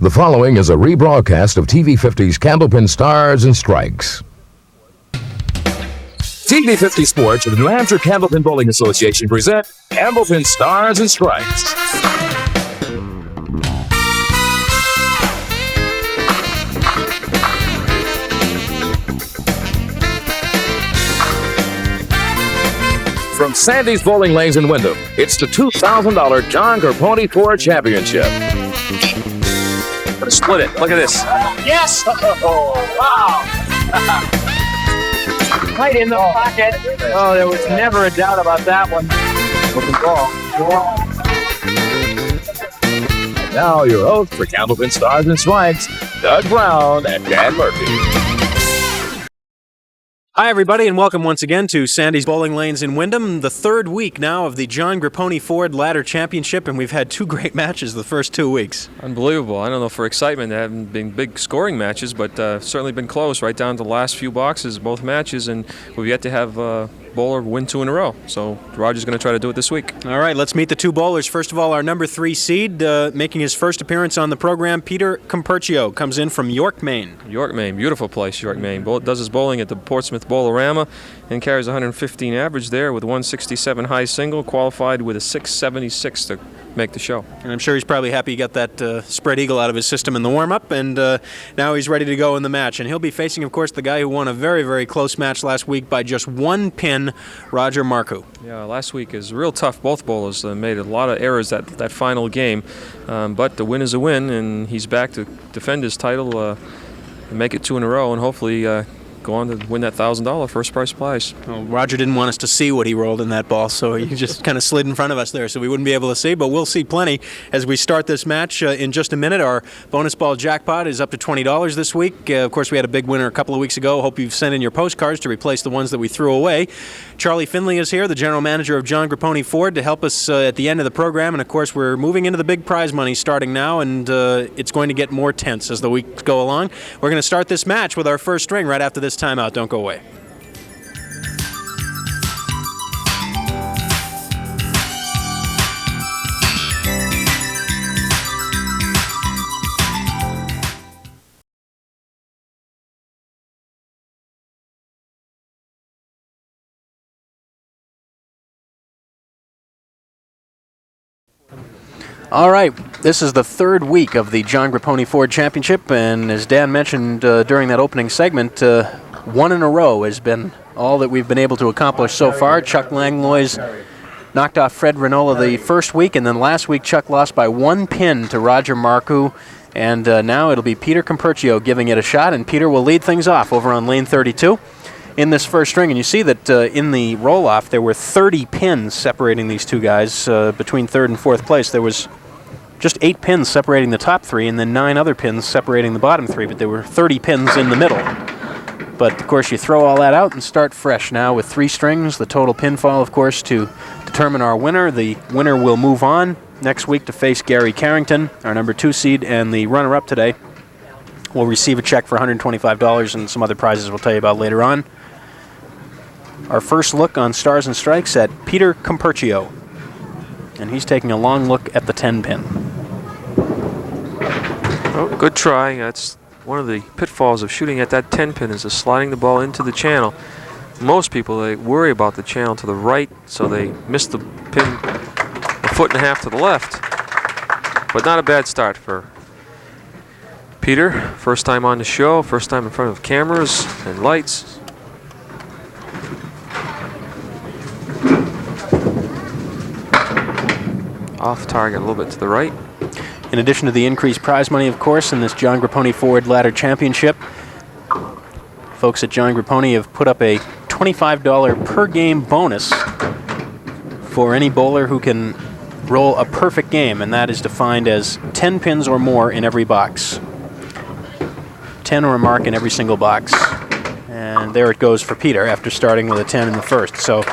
The following is a rebroadcast of TV50's Candlepin Stars and Strikes. TV50 Sports and the New Hampshire Candlepin Bowling Association present Candlepin Stars and Strikes. From Sandy's Bowling Lanes in Windham, it's the $2,000 John Comperchio Ford Championship. Split it. Look at this. Yes! Oh, wow! Right in the pocket. Oh, there was never a doubt about that one. And now your hosts for Candlepin Stars and Strikes, Doug Brown and Dan Murphy. Hi, everybody, and welcome once again to Sandy's Bowling Lanes in Windham, the third week now of the John Comperchio Ford Ladder Championship, and we've had two great matches the first 2 weeks. Unbelievable. I don't know for excitement. There haven't been big scoring matches, but certainly been close, right down to the last few boxes, both matches, and we've yet to have a bowler win 2 in a row. So Roger's going to try to do it this week. All right, let's meet the two bowlers. First of all, our number 3 seed, making his first appearance on the program, Peter Comperchio, comes in from York, Maine. York, Maine. Beautiful place, York, Maine. Does his bowling at the Portsmouth Bowlerama and carries 115 average there with 167 high single, qualified with a 676 to make the show. And I'm sure he's probably happy he got that spread eagle out of his system in the warm-up, and now he's ready to go in the match. And he'll be facing, of course, the guy who won a very, very close match last week by just 1 pin, Roger Marcoux. Yeah, last week is real tough. Both bowlers made a lot of errors that final game, but the win is a win, and he's back to defend his title and make it 2 in a row, and hopefully go on to win that $1,000 first prize prize. Well, Roger didn't want us to see what he rolled in that ball, so he just kind of slid in front of us there, so we wouldn't be able to see, but we'll see plenty as we start this match in just a minute. Our bonus ball jackpot is up to $20 this week. Of course, we had a big winner a couple of weeks ago. Hope you've sent in your postcards to replace the ones that we threw away. Charlie Finley is here, the general manager of John Comperchio Ford, to help us at the end of the program, and of course we're moving into the big prize money starting now, and it's going to get more tense as the weeks go along. We're going to start this match with our first string right after this timeout. Don't go away. All right, this is the third week of the John Comperchio Ford Championship, and as Dan mentioned during that opening segment, 1 in a row has been all that we've been able to accomplish so far. Chuck Langlois knocked off Fred Renola the first week, and then last week Chuck lost by 1 pin to Roger Marcoux, and now it'll be Peter Comperchio giving it a shot, and Peter will lead things off over on lane 32 in this first string. And you see that in the roll-off there were 30 pins separating these two guys between third and fourth place. There was just 8 pins separating the top 3 and then 9 other pins separating the bottom 3, but there were 30 pins in the middle. But of course you throw all that out and start fresh now with 3 strings, the total pinfall of course to determine our winner. The winner will move on next week to face Gary Carrington, our number 2 seed, and the runner-up today will receive a check for $125 and some other prizes we'll tell you about later on. Our first look on Stars and Strikes at Peter Comperchio, and he's taking a long look at the 10 pin. Oh, good try. That's one of the pitfalls of shooting at that 10 pin, is sliding the ball into the channel. Most people, they worry about the channel to the right, so they miss the pin a 1.5 feet to the left. But not a bad start for Peter. First time on the show, first time in front of cameras and lights. Off target a little bit to the right. In addition to the increased prize money, of course, in this John Comperchio Ford Ladder Championship, folks at John Comperchio have put up a $25 per game bonus for any bowler who can roll a perfect game, and that is defined as 10 pins or more in every box. 10 or a mark in every single box. And there it goes for Peter after starting with a 10 in the first. So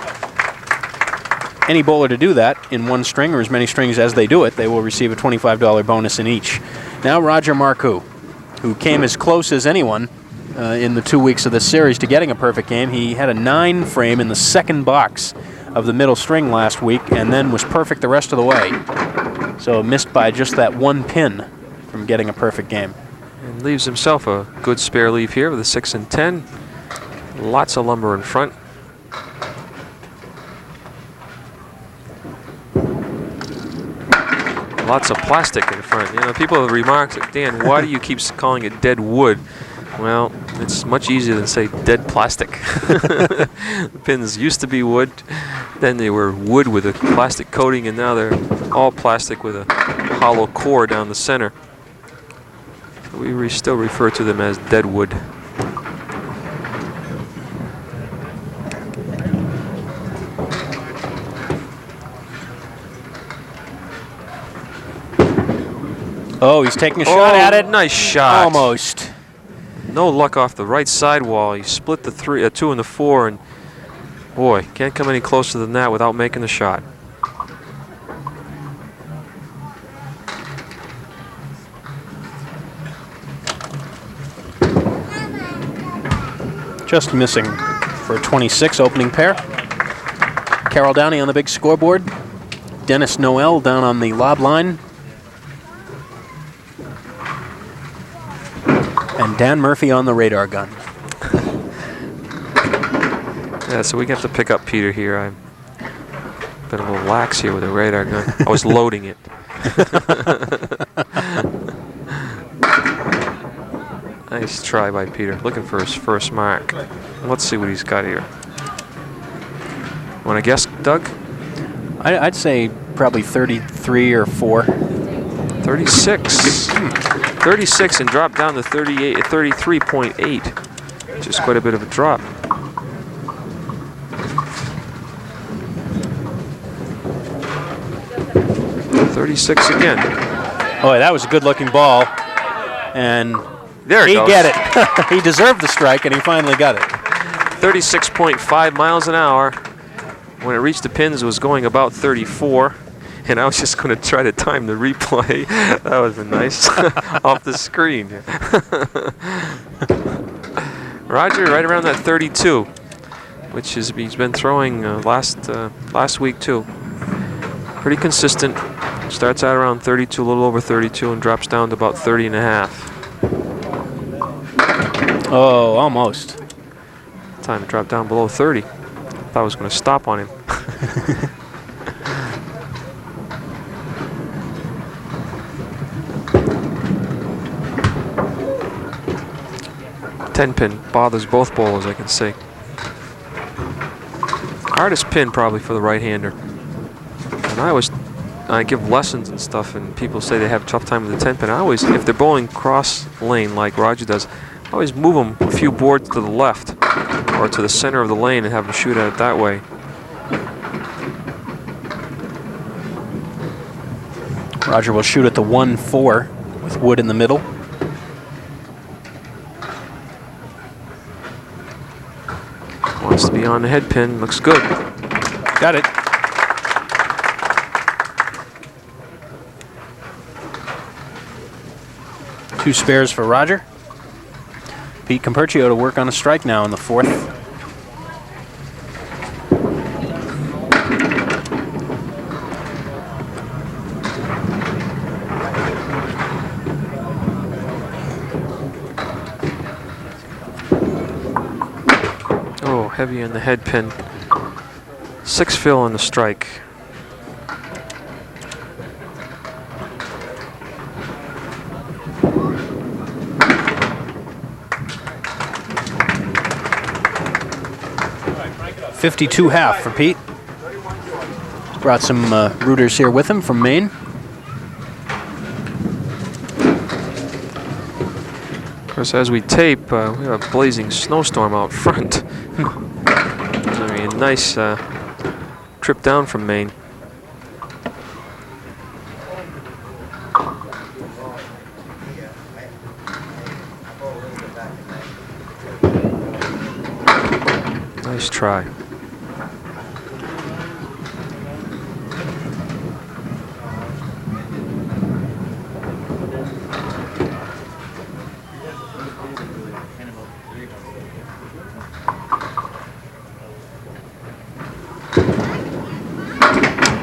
any bowler to do that in 1 string or as many strings as they do it, they will receive a $25 bonus in each. Now Roger Marcoux, who came as close as anyone in the 2 weeks of this series to getting a perfect game. He had a 9 frame in the second box of the middle string last week and then was perfect the rest of the way. So missed by just that 1 pin from getting a perfect game. And leaves himself a good spare leave here with a 6 and 10. Lots of lumber in front. Lots of plastic in front. You know, people have remarked, Dan, why do you keep calling it dead wood? Well, it's much easier than say dead plastic. The pins used to be wood, then they were wood with a plastic coating, and now they're all plastic with a hollow core down the center. We still refer to them as dead wood. Oh, he's taking a shot at it. Nice shot. Almost. No luck off the right sidewall. He split the 2 and the 4, and boy, can't come any closer than that without making the shot. Just missing for a 26 opening pair. Carol Downey on the big scoreboard. Dennis Noel down on the lob line. And Dan Murphy on the radar gun. Yeah, so we have to pick up Peter here. I've been a little lax here with the radar gun. I was loading it. Nice try by Peter. Looking for his first mark. Let's see what he's got here. Want to guess, Doug? I'd say probably 33 or 4. 36. 36 and dropped down to 33.8. Just quite a bit of a drop. .36 again. Boy, that was a good-looking ball, and there he goes. get it. He deserved the strike, and he finally got it. 36.5 miles an hour. When it reached the pins, it was going about 34. And I was just going to try to time the replay. That would have been nice. Off the screen. Roger, right around that 32, which is he's been throwing last week too. Pretty consistent. Starts out around 32, a little over 32, and drops down to about 30 and a half. Oh, almost. Time to drop down below 30. Thought I was going to stop on him. Ten-pin bothers both bowlers, I can see. Hardest pin probably for the right-hander. And I give lessons and stuff, and people say they have a tough time with the 10-pin. I always, if they're bowling cross lane like Roger does, I always move them a few boards to the left or to the center of the lane and have them shoot at it that way. Roger will shoot at the 1-4 with wood in the middle. Wants to be on the head pin. Looks good. Got it. Two spares for Roger. Pete Comperchio to work on a strike now in the 4th. Oh, heavy on the head pin. 6 fill on the strike. .52.5 for Pete. Brought some rooters here with him from Maine. Of course, as we tape, we have a blazing snowstorm out front. I mean, a nice trip down from Maine. Nice try.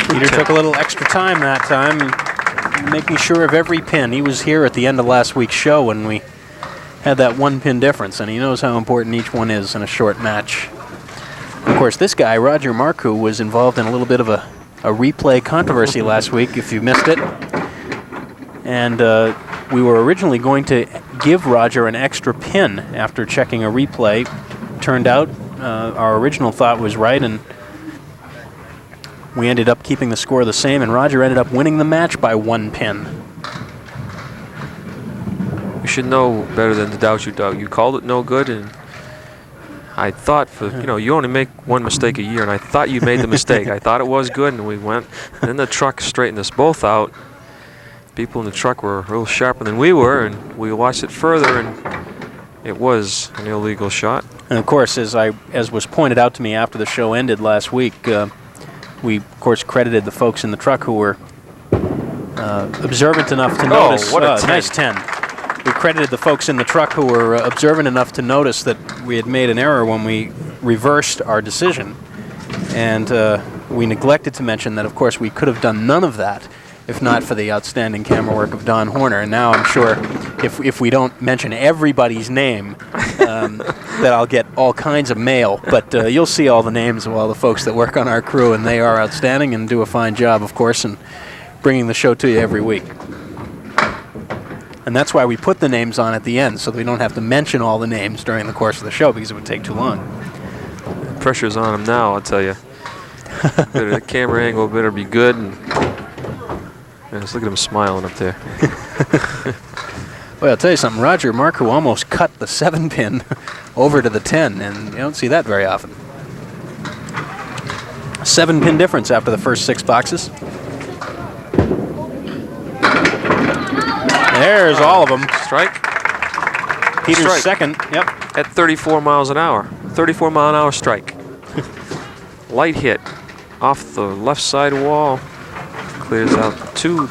Peter took a little extra time that time. making sure of every pin. He was here at the end of last week's show when we had that 1 pin difference, and he knows how important each one is in a short match. Of course, this guy, Roger Marcoux, was involved in a little bit of a replay controversy last week, if you missed it. And we were originally going to give Roger an extra pin after checking a replay. Turned out our original thought was right, and we ended up keeping the score the same, and Roger ended up winning the match by 1 pin. You should know better than to doubt you, Doug. You called it no good, and I thought, you only make 1 mistake a year, and I thought you made the mistake. I thought it was good, and we went. And then the truck straightened us both out. People in the truck were a little sharper than we were, and we watched it further, and it was an illegal shot. And of course, as was pointed out to me after the show ended last week, we of course credited the folks in the truck who were observant enough to notice. What a 10. Nice 10. We credited the folks in the truck who were observant enough to notice that we had made an error when we reversed our decision. And we neglected to mention that, of course, we could have done none of that if not for the outstanding camera work of Don Horner. And now I'm sure if we don't mention everybody's name, that I'll get all kinds of mail. But you'll see all the names of all the folks that work on our crew, and they are outstanding and do a fine job, of course, in bringing the show to you every week. And that's why we put the names on at the end, so that we don't have to mention all the names during the course of the show, because it would take too long. Pressure's on him now, I'll tell you. The camera angle better be good. And just look at him smiling up there. Well, I'll tell you something. Roger Marcoux almost cut the 7-pin over to the 10, and you don't see that very often. 7-pin difference after the first 6 boxes. There's all of them. Strike. Peter's Strike. second. Yep. At 34 miles an hour. 34 mile an hour strike. Light hit off the left side wall. Clears out 2,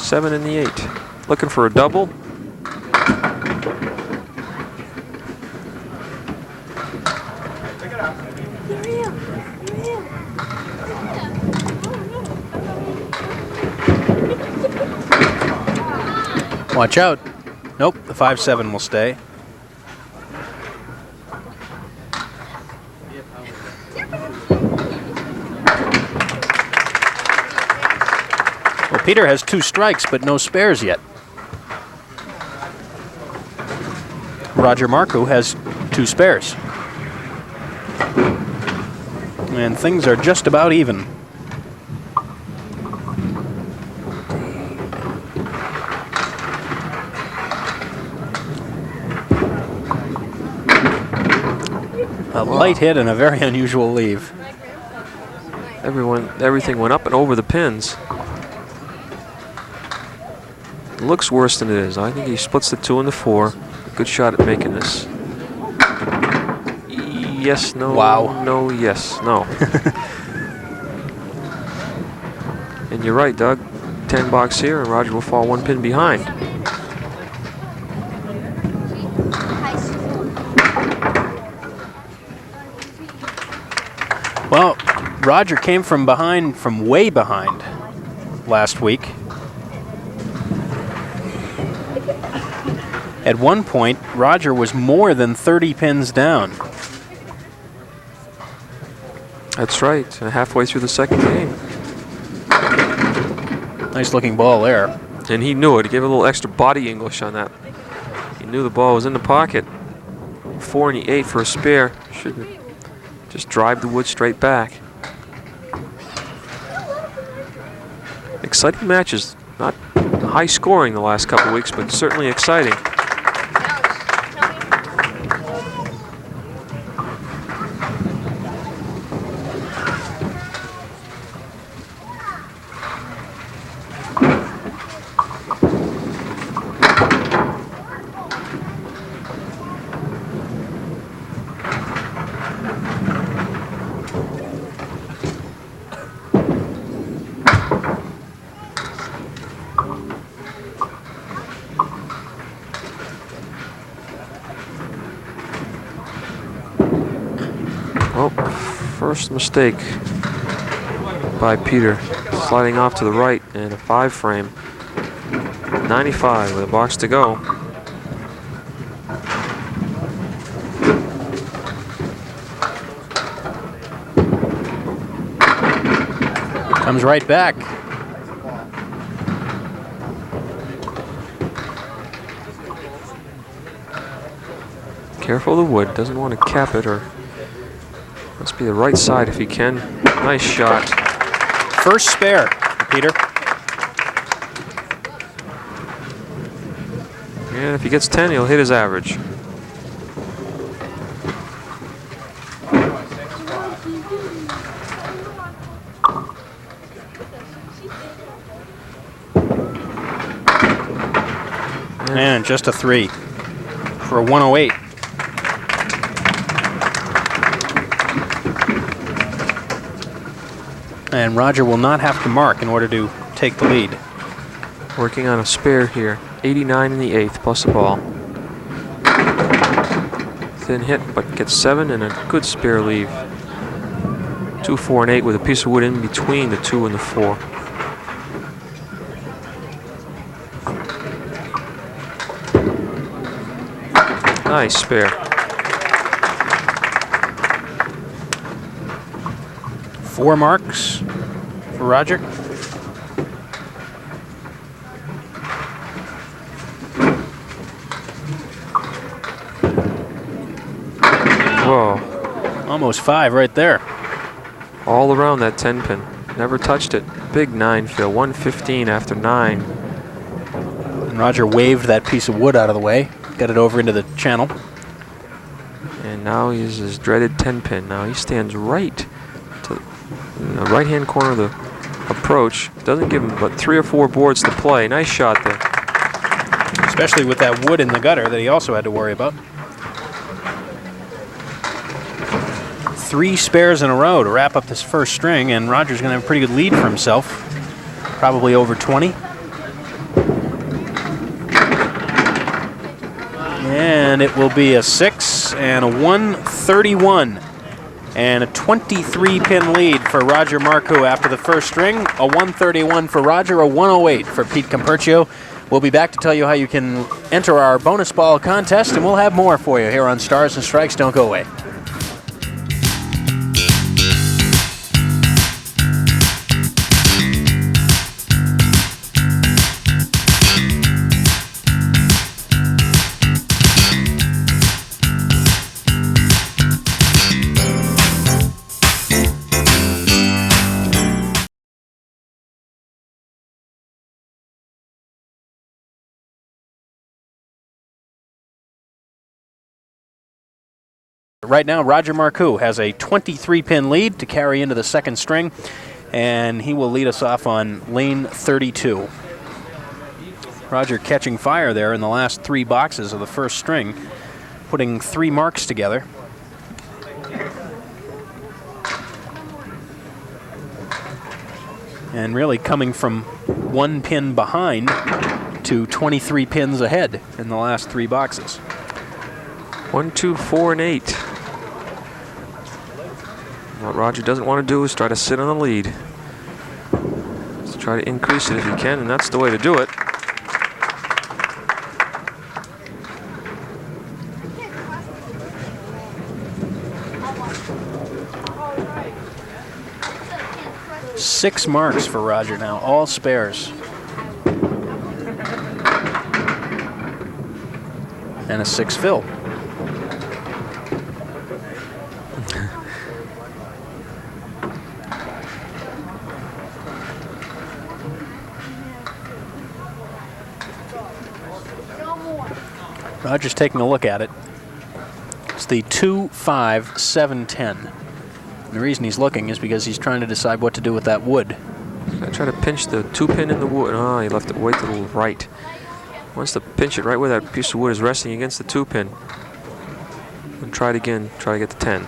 7, and the 8. Looking for a double. Watch out. Nope, the 5-7 will stay. Well, Peter has 2 strikes, but no spares yet. Roger Marcoux has 2 spares. And things are just about even. A light hit and a very unusual leave. Everything went up and over the pins. It looks worse than it is. I think he splits the 2 and the 4. Good shot at making this. Yes, no, wow. No, yes, no. And you're right, Doug. 10 box here, and Roger will fall 1 pin behind. Well, Roger came from behind, from way behind last week. At one point, Roger was more than 30 pins down. That's right, halfway through the second game. Nice looking ball there. And he knew it. He gave a little extra body English on that. He knew the ball was in the pocket. 4 and the 8 for a spare. Should just drive the wood straight back. Exciting matches. Not high scoring the last couple of weeks, but certainly exciting. First mistake by Peter, sliding off to the right in a 5 frame. 95 with a box to go. Comes right back. Careful of the wood. Doesn't want to cap it, or must be the right side if he can. Nice shot. First spare, Peter. And if he gets 10, he'll hit his average. And just a 3 for a 108. And Roger will not have to mark in order to take the lead. Working on a spare here. 89 in the 8th plus a ball. Thin hit, but gets 7 and a good spare leave. 2, 4, and 8 with a piece of wood in between the 2 and the 4. Nice spare. 4 marks for Roger. Whoa. Almost 5 right there. All around that 10 pin. Never touched it. Big 9 fill. 115 after 9. And Roger waved that piece of wood out of the way. Got it over into the channel. And now he's his dreaded 10 pin. Now he stands right to the right-hand corner of the approach. Doesn't give him but 3 or 4 boards to play. Nice shot there. Especially with that wood in the gutter that he also had to worry about. 3 spares in a row to wrap up this first string, and Roger's going to have a pretty good lead for himself. Probably over 20. And it will be a 6 and a 131. And a 23-pin lead for Roger Marcoux after the first string. A 131 for Roger, a 108 for Pete Comperchio. We'll be back to tell you how you can enter our bonus ball contest, and we'll have more for you here on Stars and Strikes. Don't go away. Right now, Roger Marcoux has a 23-pin lead to carry into the second string, and he will lead us off on lane 32. Roger catching fire there in the last 3 boxes of the first string, putting 3 marks together. And really coming from 1 pin behind to 23 pins ahead in the last 3 boxes. 1, 2, 4, and 8. What Roger doesn't want to do is try to sit on the lead. Just try to increase it if he can, and that's the way to do it. Six marks for Roger now, all spares. And a 6 fill. Roger's taking a look at it. It's the 2, 5, 7, 10. And the reason he's looking is because he's trying to decide what to do with that wood. I try to pinch the 2 pin in the wood. Oh, he left it way to the right. Wants to pinch it right where that piece of wood is resting against the 2 pin. And try it again. Try to get the 10.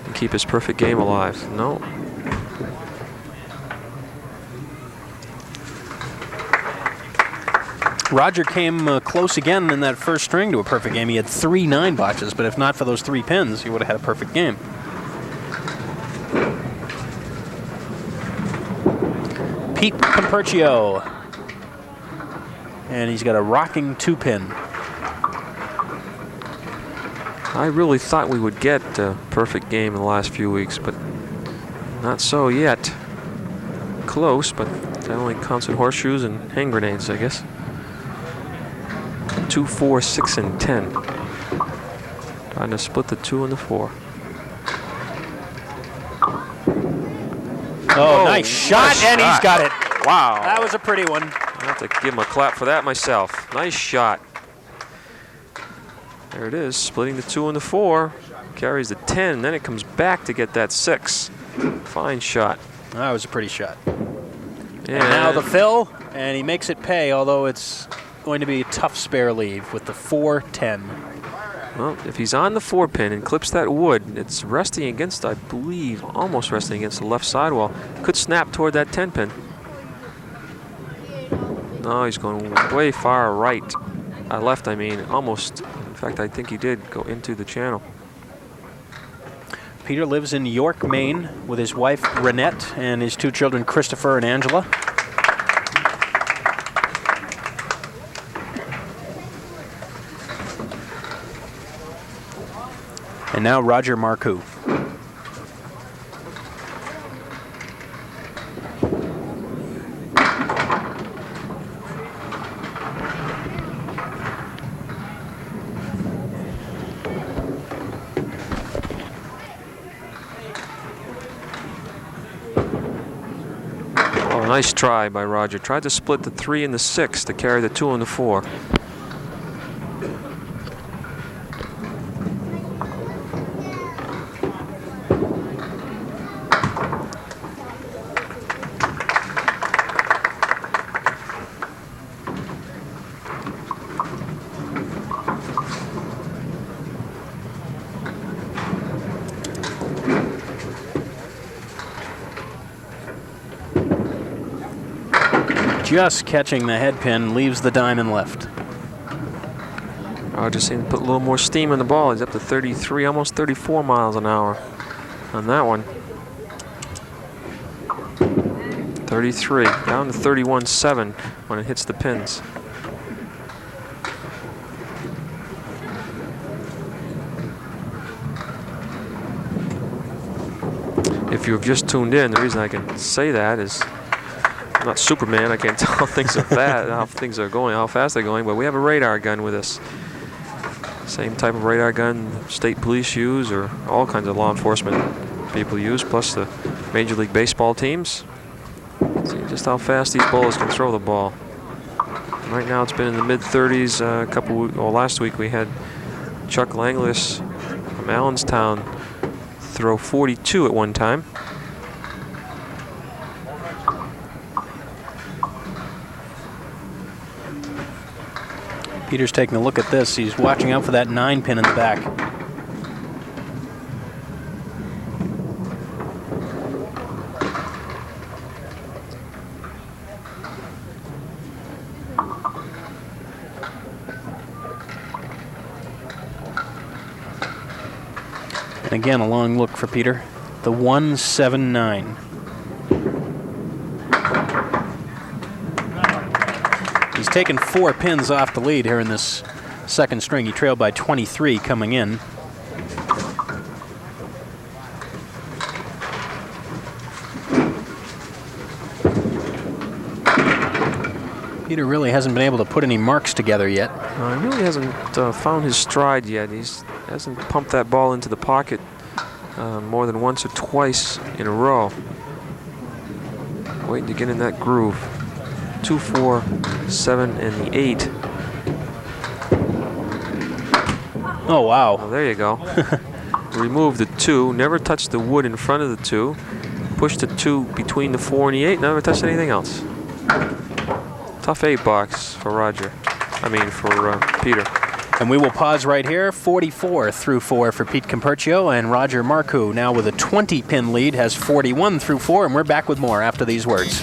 And keep his perfect game alive. No. Roger came close again in that first string to a perfect game. He had 3 9 boxes, but if not for those 3 pins, he would have had a perfect game. Pete Comperchio and he's got a rocking 2-pin. I really thought we would get a perfect game in the last few weeks, but not so yet. Close, but that only counts in horseshoes and hand grenades, I guess. 2, 4, 6, and 10. Trying to split the 2 and the 4. Oh, nice shot, and he's got it. Wow. That was a pretty one. I have to give him a clap for that myself. Nice shot. There it is, splitting the 2 and the 4. Carries the 10, then it comes back to get that 6. Fine shot. That was a pretty shot. And now the fill, and he makes it pay, although it's going to be a tough spare leave with the 4-10. Well, if he's on the 4-pin and clips that wood, it's resting against, I believe, almost resting against the left sidewall. Could snap toward that 10-pin. No, he's going way far right. Left, I mean, almost. In fact, I think he did go into the channel. Peter lives in York, Maine, with his wife, Renette, and his 2 children, Christopher and Angela. And now Roger Marcoux. Oh, nice try by Roger. Tried to split the 3 and the 6 to carry the 2 and the 4. Just catching the head pin, leaves the diamond left. Roger seemed to put a little more steam in the ball. He's up to 33, almost 34 miles an hour on that one. 33, down to 31.7 when it hits the pins. If you've just tuned in, the reason I can say that is I'm not Superman. I can't tell things are fast, how things are going, how fast they're going, but we have a radar gun with us. Same type of radar gun state police use or all kinds of law enforcement people use, plus the Major League Baseball teams. See just how fast these bowlers can throw the ball. Right now it's been in the mid-30s. Last week we had Chuck Langlis from Allenstown throw 42 at one time. Peter's taking a look at this. He's watching out for that 9-pin in the back. And again, a long look for Peter. The 179. He's taken 4 pins off the lead here in this second string. He trailed by 23 coming in. Peter really hasn't been able to put any marks together yet. He really hasn't found his stride yet. He hasn't pumped that ball into the pocket more than once or twice in a row. Waiting to get in that groove. 2, 4, 7, and the 8. Oh, wow. Oh, there you go. Remove the 2. Never touched the wood in front of the 2. Push the 2 between the 4 and the 8. Never touched anything else. Tough 8 box for Roger. For Peter. And we will pause right here. 44 through 4 for Pete Comperchio, and Roger Marcoux now with a 20-pin lead has 41 through 4, and we're back with more after these words.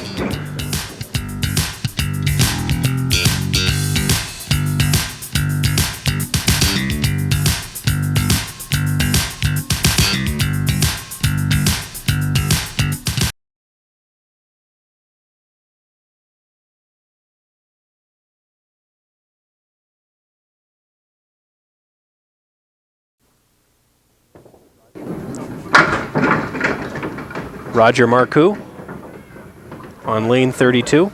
Roger Marcoux on lane 32.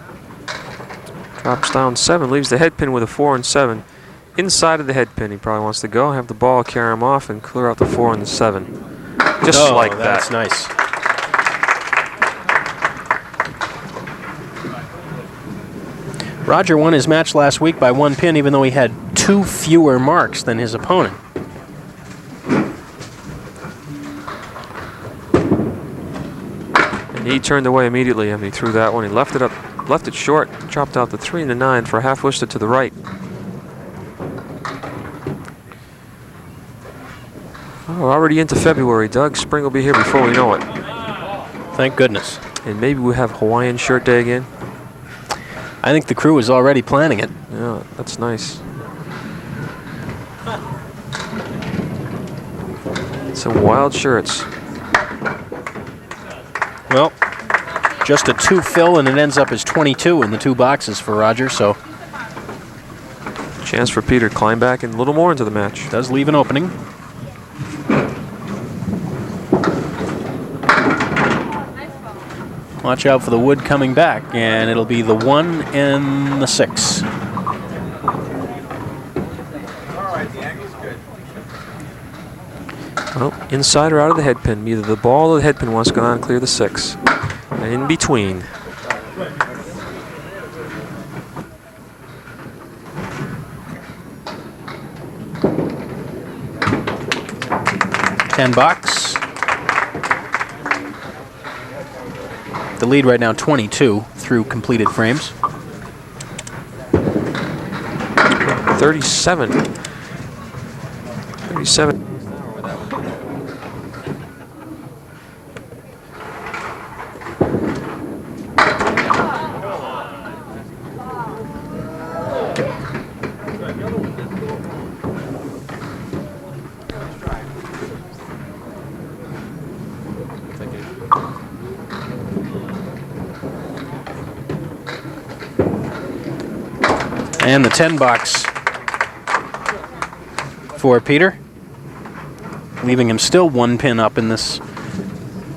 Drops down 7, leaves the head pin with a 4 and 7. Inside of the head pin, he probably wants to go, have the ball carry him off, and clear out the 4 and the 7. Just like that. That's nice. Roger won his match last week by 1 pin, even though he had 2 fewer marks than his opponent. And he turned away immediately after he threw that one. He left it short, chopped out the 3 and the 9 for a half whistle to the right. Oh, already into February, Doug. Spring will be here before we know it. Thank goodness. And maybe we have Hawaiian shirt day again. I think the crew is already planning it. Yeah, that's nice. Some wild shirts. Well, just a 2 fill, and it ends up as 22 in the 2 boxes for Roger, so Chance for Peter to climb back and a little more into the match. does leave an opening. Watch out for the wood coming back, and it'll be the 1 and the 6. Well, inside or out of the head pin. Either the ball or the head pin wants to go down and clear the 6. And in between. $10. The lead right now 22 through completed frames. 37. 37. And the 10 box for Peter, leaving him still 1 pin up in this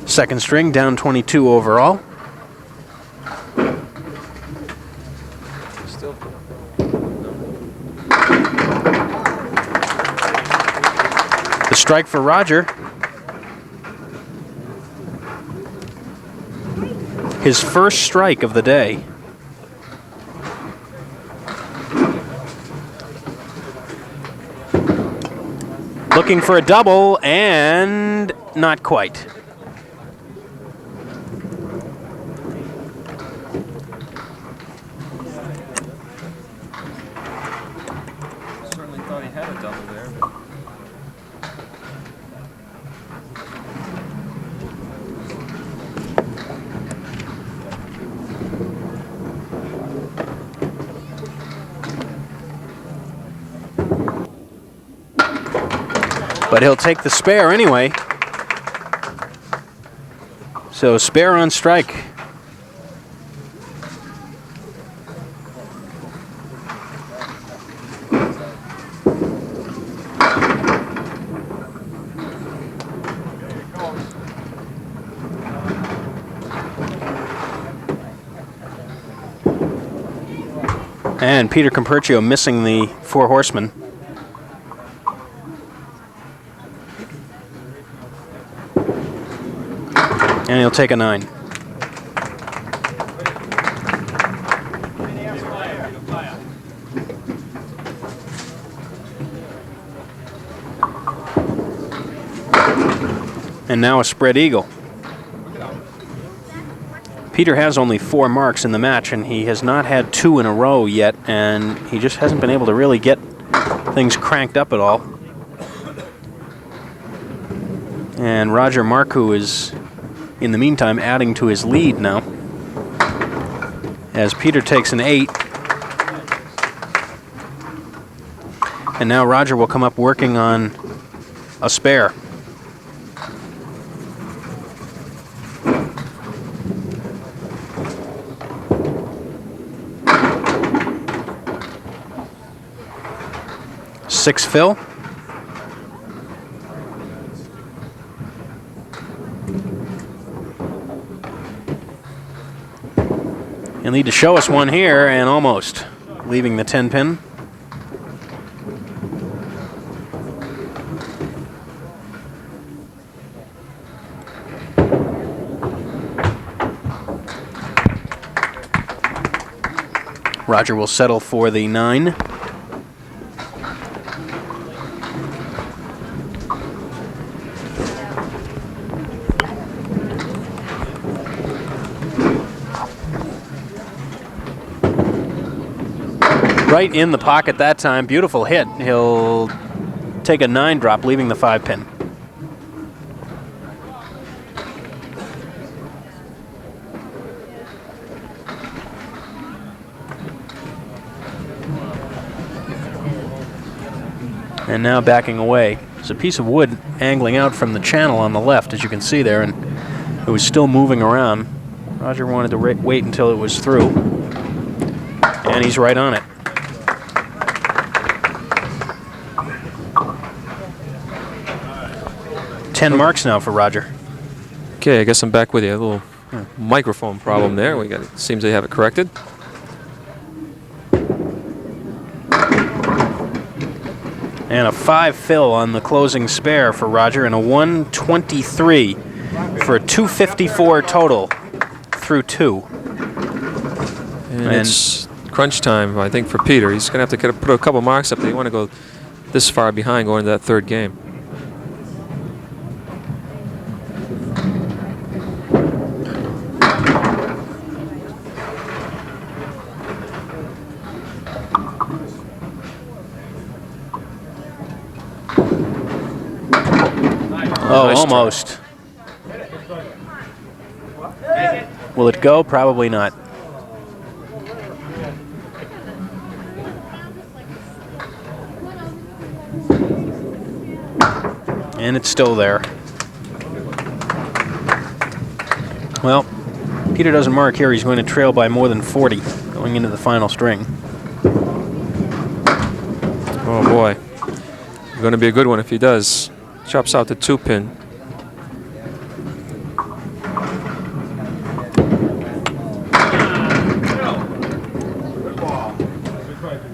second string, down 22 overall. The strike for Roger. His first strike of the day. Looking for a double, and not quite. Certainly thought he had a double there. But he'll take the spare anyway. So spare on strike. And Peter Comperchio missing the 4 horsemen. And he'll take a 9. And now a spread eagle. Peter has only 4 marks in the match, and he has not had 2 in a row yet, and he just hasn't been able to really get things cranked up at all. And Roger Marcoux is, in the meantime, adding to his lead now, as Peter takes an 8. And now Roger will come up working on a spare. Six fill. He'll need to show us one here, and almost leaving the 10 pin. Roger will settle for the 9. Right in the pocket that time. Beautiful hit. He'll take a 9 drop, leaving the 5 pin. And now backing away. There's a piece of wood angling out from the channel on the left, as you can see there, and it was still moving around. Roger wanted to wait until it was through, and he's right on it. Ten marks now for Roger. Okay, I guess I'm back with you. A little microphone problem there. We got it. Seems they have it corrected. And a 5 fill on the closing spare for Roger, and a 123 for a 254 total through 2. And it's crunch time, I think, for Peter. He's going to have to put a couple marks up there. You want to go this far behind going to that third game. Oh, nice almost. Will it go? Probably not. And it's still there. Well, Peter doesn't mark here. He's going to trail by more than 40 going into the final string. Oh, boy. Going to be a good one if he does. Chops out the 2 pin.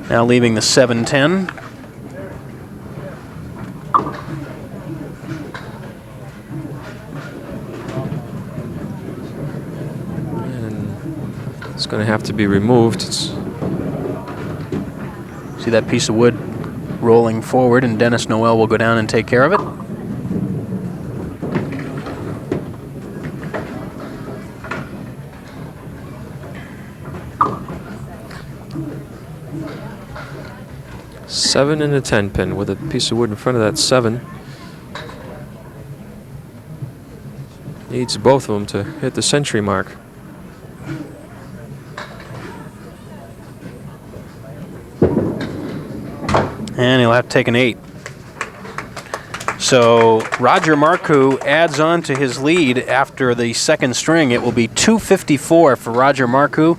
Now leaving the 7-10. And it's going to have to be removed. See that piece of wood rolling forward, and Dennis Noel will go down and take care of it. Seven and a 10 pin with a piece of wood in front of that 7. Needs both of them to hit the century mark. And he'll have to take an 8. So Roger Marcoux adds on to his lead after the second string. It will be 254 for Roger Marcoux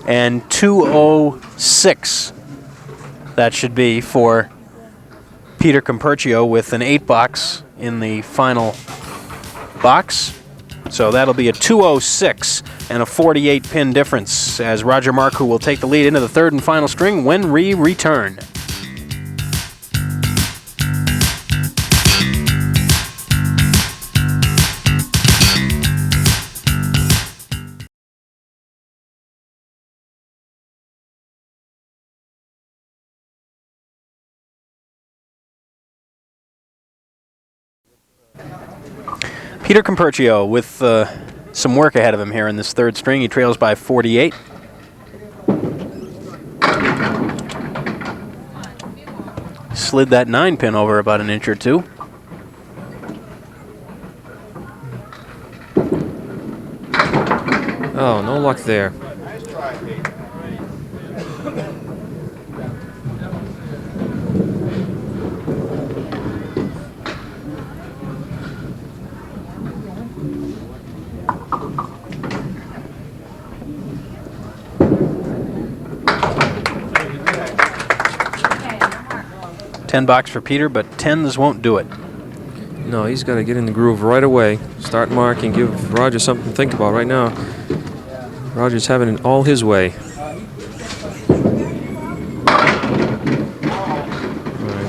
and 206. That should be for Peter Comperchio with an 8 box in the final box. So that'll be a 206 and a 48 pin difference as Roger Marcoux will take the lead into the third and final string when we return. Peter Comperchio with some work ahead of him here in this third string. He trails by 48. Slid that 9 pin over about an inch or two. Oh, no luck there. $10 for Peter, but 10s won't do it. No, he's got to get in the groove right away. Start marking, give Roger something to think about right now. Roger's having it all his way.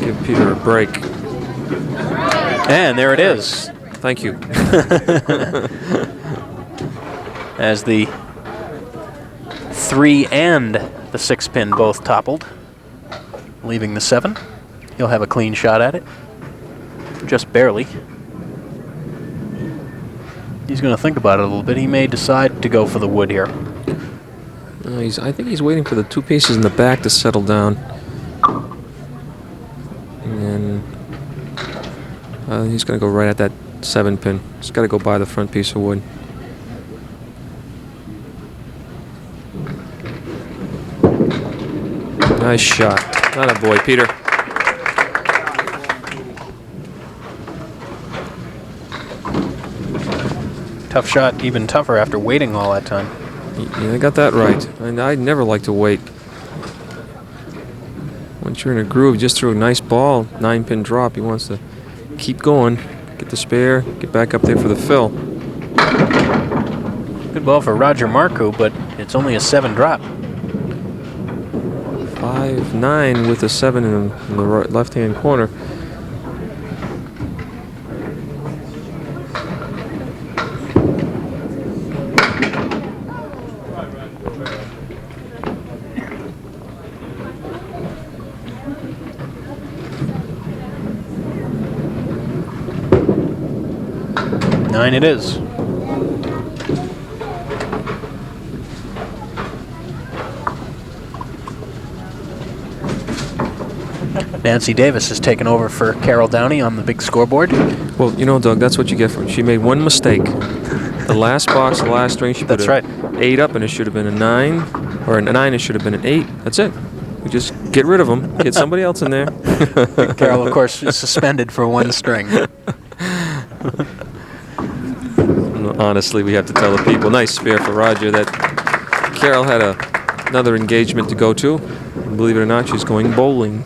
Give Peter a break. And there it is. Thank you. As the 3 and the 6 pin both toppled, leaving the 7. He'll have a clean shot at it. Just barely. He's going to think about it a little bit. He may decide to go for the wood here. I think he's waiting for the 2 pieces in the back to settle down. And he's going to go right at that 7 pin. He's got to go by the front piece of wood. Nice shot. Not a boy, Peter. Tough shot, even tougher after waiting all that time. Yeah, I got that right. And I never like to wait. Once you're in a groove, just threw a nice ball, 9 pin drop. He wants to keep going, get the spare, get back up there for the fill. Good ball for Roger Marcoux, but it's only a 7 drop. 5-9 with a 7 in the left-hand corner. Nine it is. Nancy Davis has taken over for Carol Downey on the big scoreboard. Well, you know, Doug, that's what you get from it. She made one mistake. The last box, the last string, she put an 8 up, and it should have been a 9, or a 9, it should have been an 8. That's it. We just get rid of them, get somebody else in there. Carol, of course, is suspended for 1 string. Honestly, we have to tell the people. Nice spare for Roger. That Carol had another engagement to go to. And believe it or not, she's going bowling.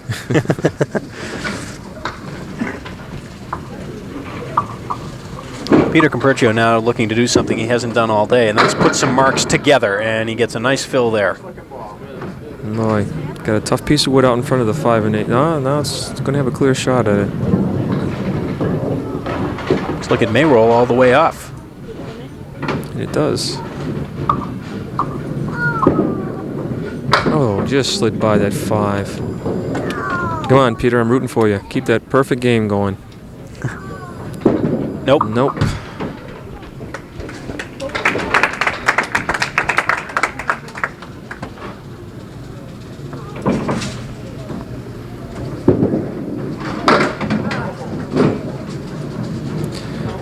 Peter Comperchio now looking to do something he hasn't done all day, and that's put some marks together, and he gets a nice fill there. No, I got a tough piece of wood out in front of the 5 and 8. No, it's going to have a clear shot at it. Looks like it may roll all the way off. And it does. Oh, just slid by that 5. Come on, Peter, I'm rooting for you. Keep that perfect game going. Nope. Nope.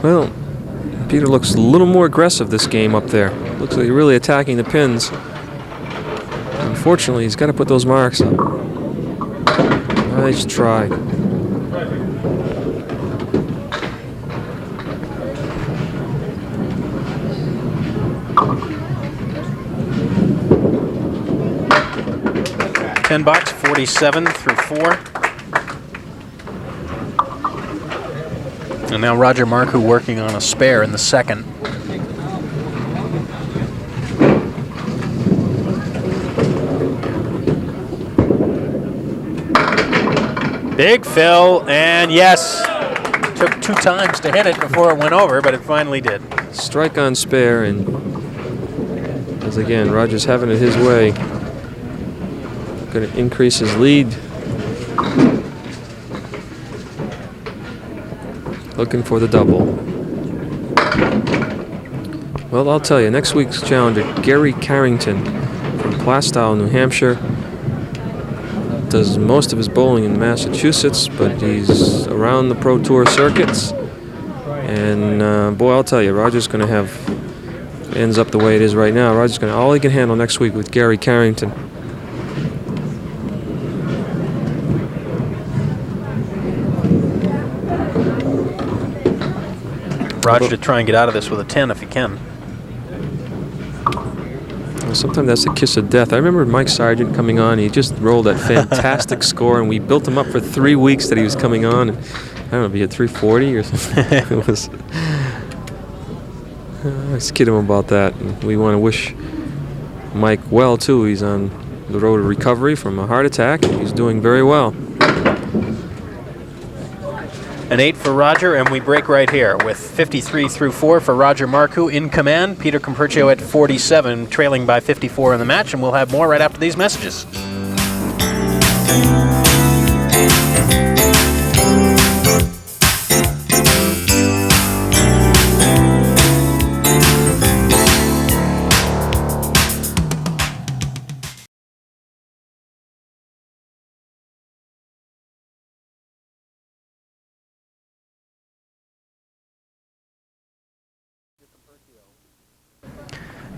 Well, Peter looks a little more aggressive this game up there. Looks like he's really attacking the pins. Unfortunately, he's got to put those marks up. Nice try. $10, 47 through 4. And now Roger Marcoux working on a spare in the second. Big fill, and yes, took 2 times to hit it before it went over, but it finally did. Strike on spare, and as again, Roger's having it his way. Going to increase his lead. Looking for the double. Well, I'll tell you, next week's challenger, Gary Carrington from Plastow, New Hampshire. Does most of his bowling in Massachusetts, but he's around the Pro Tour circuits. And boy, I'll tell you, Roger's going to have, ends up the way it is right now. Roger's going to, all he can handle next week with Gary Carrington. Roger to try and get out of this with a 10 if he can. Sometimes that's a kiss of death. I remember Mike Sargent coming on. He just rolled that fantastic score, and we built him up for 3 weeks that he was coming on. And I don't know if he had 340 or something. It was. I was kidding him about that. And we want to wish Mike well, too. He's on the road to recovery from a heart attack. He's doing very well. An 8 for Roger, and we break right here with 53 through 4 for Roger Marcoux in command. Peter Comperchio at 47, trailing by 54 in the match, and we'll have more right after these messages.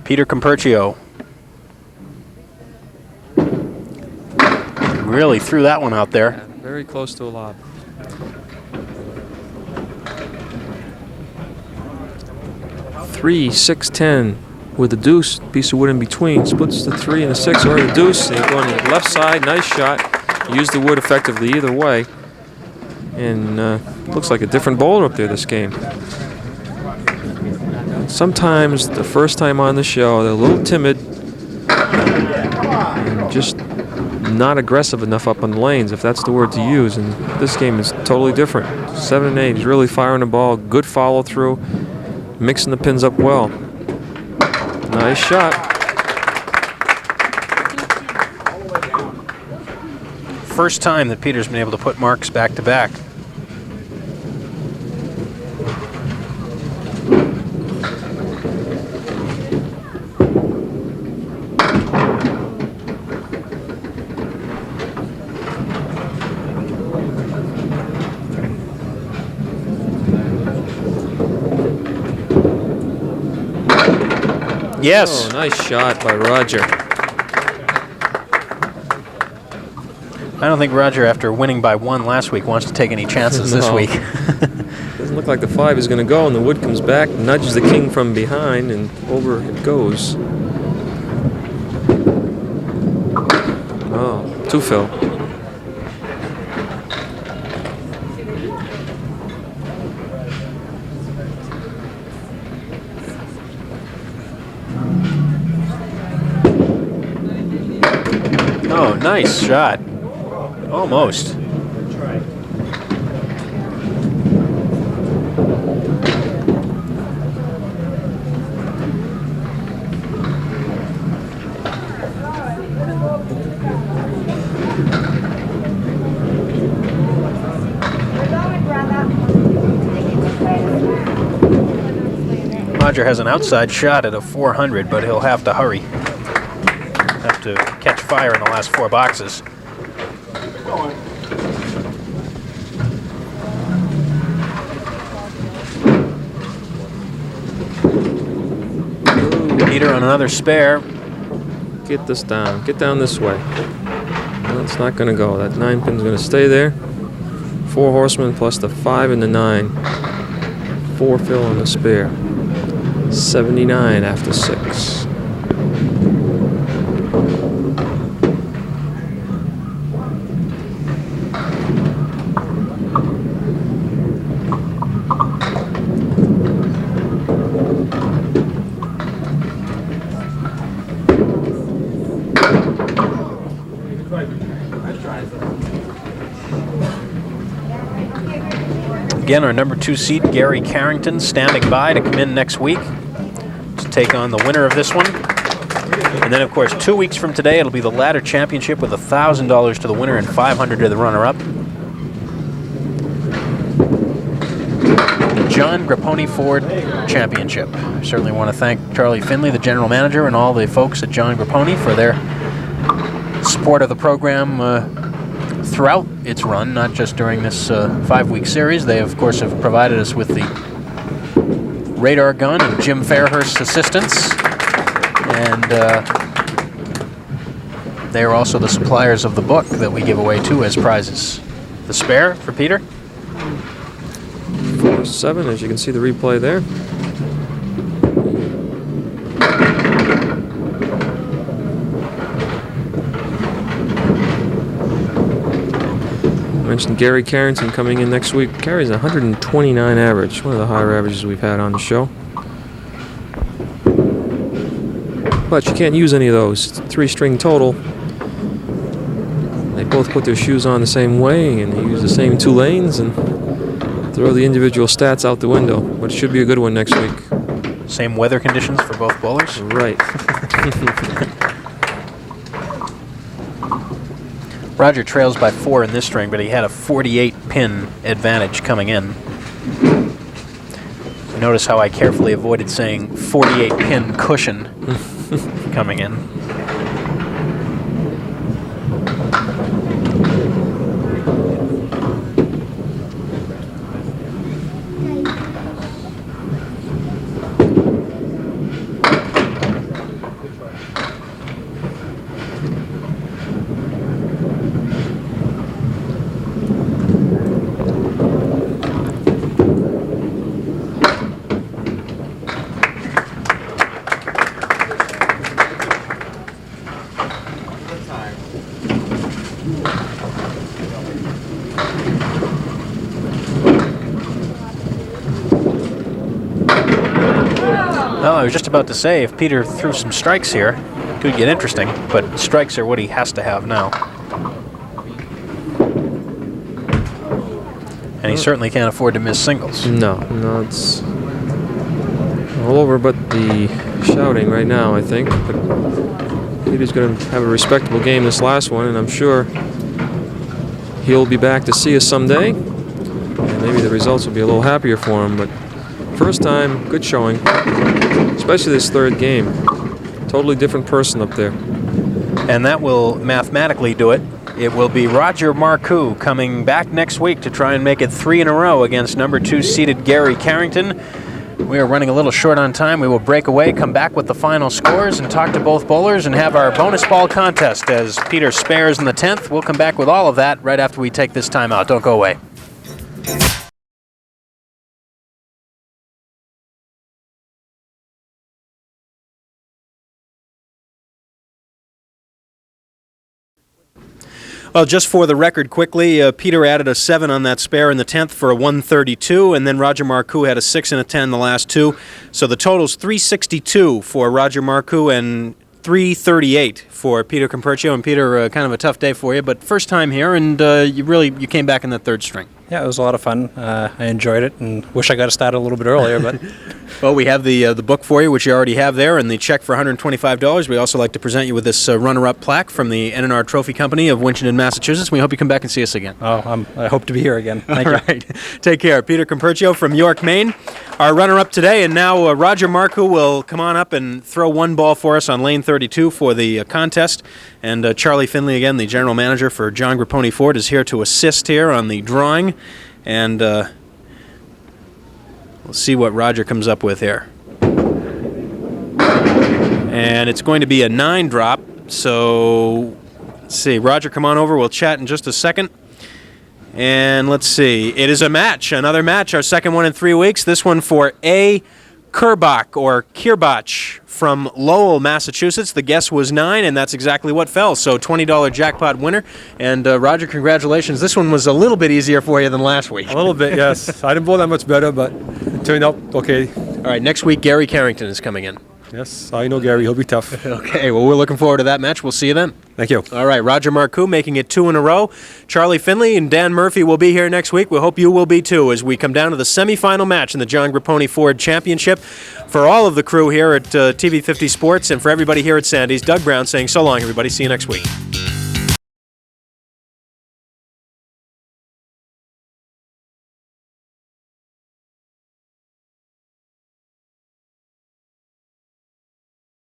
Peter Comperchio really threw that one out there. Yeah, very close to a lob. Three, 6, 10 with the deuce, piece of wood in between. Splits the 3 and the 6 or the deuce. They're going to the left side. Nice shot. Used the wood effectively either way. And looks like a different bowler up there this game. Sometimes the first time on the show they're a little timid and just not aggressive enough up on the lanes, if that's the word to use, and this game is totally different. 7 and 8, he's really firing the ball, good follow through, mixing the pins up well. Nice shot. First time that Peter's been able to put marks back to back. Yes. Oh, nice shot by Roger. I don't think Roger, after winning by 1 last week, wants to take any chances this week. Doesn't look like the 5 is going to go, and the wood comes back, nudges the king from behind, and over it goes. Oh, 2 fill. Oh, nice shot. Almost. Roger has an outside shot at a 400, but he'll have to hurry. Have to catch fire in the last 4 boxes. Peter on another spare. Get this down. Get down this way. No, it's not going to go. That 9 pin's going to stay there. 4 horsemen plus the 5 and the 9. 4 fill on the spare. 79 after 6. Again, our number 2 seed, Gary Carrington, standing by to come in next week to take on the winner of this one. And then, of course, 2 weeks from today, it'll be the ladder championship with $1,000 to the winner and $500 to the runner-up. The John Grapponi Ford Championship. I certainly want to thank Charlie Finley, the general manager, and all the folks at John Grapponi for their support of the program throughout its run, not just during this 5-week series. They, of course, have provided us with the radar gun and Jim Fairhurst's assistance. And they are also the suppliers of the book that we give away, too, as prizes. The spare for Peter? 4-7, as you can see the replay there. I mentioned Gary Carrington coming in next week. Carries 129 average, one of the higher averages we've had on the show. But you can't use any of those. It's a 3-string total. They both put their shoes on the same way, and they use the same 2 lanes, and throw the individual stats out the window. But it should be a good one next week. Same weather conditions for both bowlers? Right. Roger trails by 4 in this string, but he had a 48-pin advantage coming in. Notice how I carefully avoided saying 48-pin cushion coming in. Oh, I was just about to say, if Peter threw some strikes here, it could get interesting, but strikes are what he has to have now. And he certainly can't afford to miss singles. No, it's all over but the shouting right now, I think. But Peter's going to have a respectable game this last one, and I'm sure he'll be back to see us someday. And maybe the results will be a little happier for him, but first time, good showing, especially this 3rd game. Totally different person up there. And that will mathematically do it. It will be Roger Marcoux coming back next week to try and make it 3 in a row against number 2 seeded Gary Carrington. We are running a little short on time. We will break away, come back with the final scores, and talk to both bowlers and have our bonus ball contest as Peter spares in the 10th. We'll come back with all of that right after we take this time out. Don't go away. Well, just for the record quickly, Peter added a 7 on that spare in the 10th for a 132, and then Roger Marcoux had a 6 and a 10 the last 2. So the total's 362 for Roger Marcoux and 338 for Peter Comperchio. And Peter, kind of a tough day for you, but first time here, and you came back in that 3rd string. Yeah, it was a lot of fun. I enjoyed it, and wish I got started a little bit earlier, but... Well, we have the book for you, which you already have there, and the check for $125. We also like to present you with this runner-up plaque from the N&R Trophy Company of Winchendon, Massachusetts. We hope you come back and see us again. Oh, I hope to be here again. Thank you. All right. Take care. Peter Comperchio from York, Maine, our runner-up today. And now Roger Marcoux will come on up and throw 1 ball for us on lane 32 for the contest. And Charlie Finley, again, the general manager for John Grapponi Ford, is here to assist here on the drawing. And we'll see what Roger comes up with here. And it's going to be a 9 drop. So let's see. Roger, come on over. We'll chat in just a second. And let's see. It is a match. Another match. Our second one in 3 weeks. This one for A. Kirbach or Kirbach from Lowell, Massachusetts. The guess was 9, and that's exactly what fell. So $20 jackpot winner. And Roger, congratulations. This one was a little bit easier for you than last week. A little bit, yes. I didn't bowl that much better, but it turned out okay. All right, next week Gary Carrington is coming in. Yes, I know Gary. He'll be tough. Okay, well, we're looking forward to that match. We'll see you then. Thank you. All right, Roger Marcoux making it 2 in a row. Charlie Finley and Dan Murphy will be here next week. We hope you will be too as we come down to the semifinal match in the John Grapponi Ford Championship. For all of the crew here at TV50 Sports and for everybody here at Sandy's, Doug Brown saying so long, everybody. See you next week.